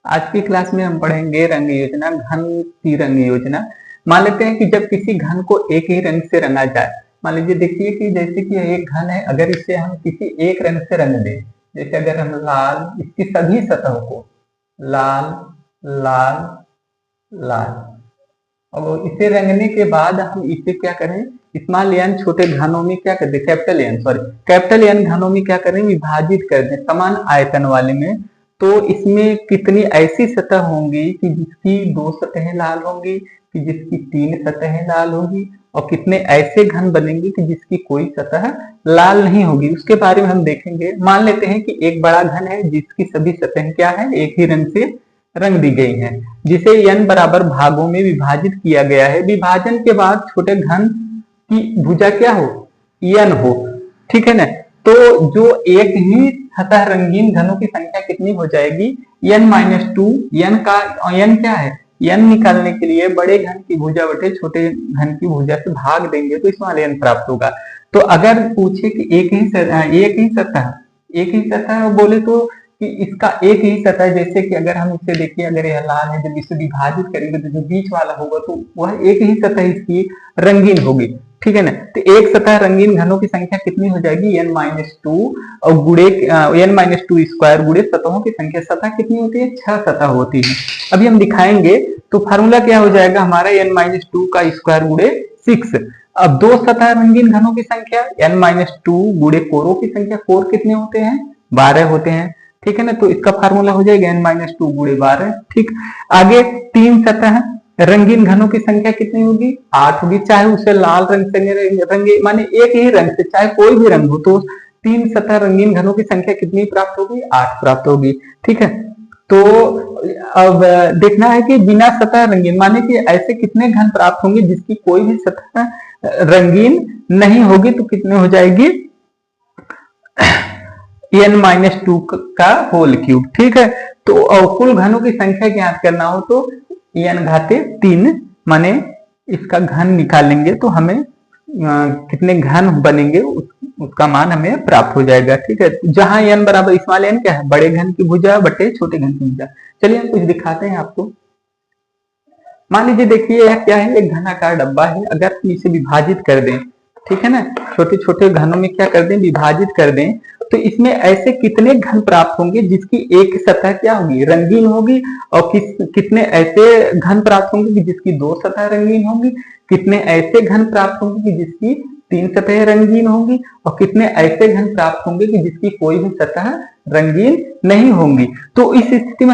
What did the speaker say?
आज की क्लास में हम पढ़ेंगे रंग योजना, घन की रंग योजना। मान लेते हैं कि जब किसी घन को एक ही रंग से रंगा जाए, मान लीजिए देखिए कि जैसे कि एक घन है, अगर इसे हम किसी एक रंग से रंग दें, जैसे अगर हम लाल, इसकी सभी सतहों को लाल लाल लाल, और इसे रंगने के बाद हम इसे क्या करें, स्मॉल एन छोटे घनों में क्या कर दें, कैपिटल एन घनों में क्या करें, विभाजित कर दें समान आयतन वाले में। तो इसमें कितनी ऐसी सतह होंगी कि जिसकी 2 सतहें लाल होंगी, कि जिसकी 3 सतहें लाल होंगी, और कितने ऐसे घन बनेंगे कि जिसकी कोई सतह लाल नहीं होगी, उसके बारे में हम देखेंगे। मान लेते हैं कि एक बड़ा घन है जिसकी सभी सतहें क्या है, एक ही रंग से रंग दी गई है, जिसे n बराबर भागों में विभाजित किया गया है। विभाजन के बाद छोटे घन की भुजा क्या हो, n हो, ठीक है ना। तो जो एक ही सतह रंगीन घनों की संख्या कितनी हो जाएगी, n-2। n का n क्या है, n निकालने के लिए बड़े घन की भुजा बटे छोटे घन की भुजा से भाग देंगे तो इसमें n प्राप्त होगा। तो अगर पूछे कि एक ही सतह बोले तो कि इसका एक ही सतह, जैसे कि अगर हम इसे देखिए, अगर यह लाल है, जब इसे विभाजित करेंगे तो जो बीच वाला होगा तो वह एक ही सतह इसकी रंगीन होगी, ठीक है ना। तो एक सतह रंगीन घनों की संख्या कितनी हो जाएगी, n-2, और गुणे n-2 स्क्वायर गुणे सतहों की संख्या। सतह कितनी होती है, 6 सतह होती है। अभी हम दिखाएंगे। तो फार्मूला क्या हो जाएगा हमारा, n-2 का स्क्वायर गुणे 6। अब 2 सतह रंगीन घनों की संख्या n-2 गुणे कोरों की संख्या। कोर कितने होते हैं, 12 होते हैं, ठीक है ना। तो इसका फार्मूला हो जाएगा n-2 गुणे 12, ठीक। आगे 3 सतह रंगीन घनों की संख्या कितनी होगी, 8 होगी। चाहे उसे लाल रंग से रंगे, माने एक ही रंग से, चाहे कोई भी रंग हो, तो 3 सतह रंगीन घनों की संख्या कितनी प्राप्त होगी, 8 प्राप्त होगी, ठीक है। तो अब देखना है कि बिना सतह रंगीन, माने कि ऐसे कितने घन प्राप्त होंगे जिसकी कोई भी सतह रंगीन नहीं होगी। तो कितने हो जाएगी, n-2 का होल क्यूब, ठीक है। तो कुल घनों की संख्या ज्ञात करना हो तो n-3 माने इसका घन निकालेंगे तो हमें कितने घन बनेंगे उसका मान हमें प्राप्त हो जाएगा, ठीक है। जहां n बराबर स्मॉल n क्या है, बड़े घन की भुजा बटे छोटे घन की भुजा। चलिए हम कुछ दिखाते हैं आपको। मान लीजिए देखिए यह क्या है, एक घनाकार डब्बा है। अगर हम इसे विभाजित कर दें, ठीक है ना, छोटे छोटे घनों में क्या कर दें, विभाजित कर दें, तो इसमें ऐसे कितने घन प्राप्त होंगे जिसकी एक सतह क्या होगी, रंगीन होगी, और कितने ऐसे घन प्राप्त होंगे कि जिसकी 2 सतह रंगीन होंगी, कितने ऐसे घन प्राप्त होंगे कि जिसकी 3 सतह रंगीन होंगी, और कितने ऐसे घन प्राप्त होंगे कि जिसकी कोई भी सतह रंगीन नहीं होंगी। तो इस स्थिति में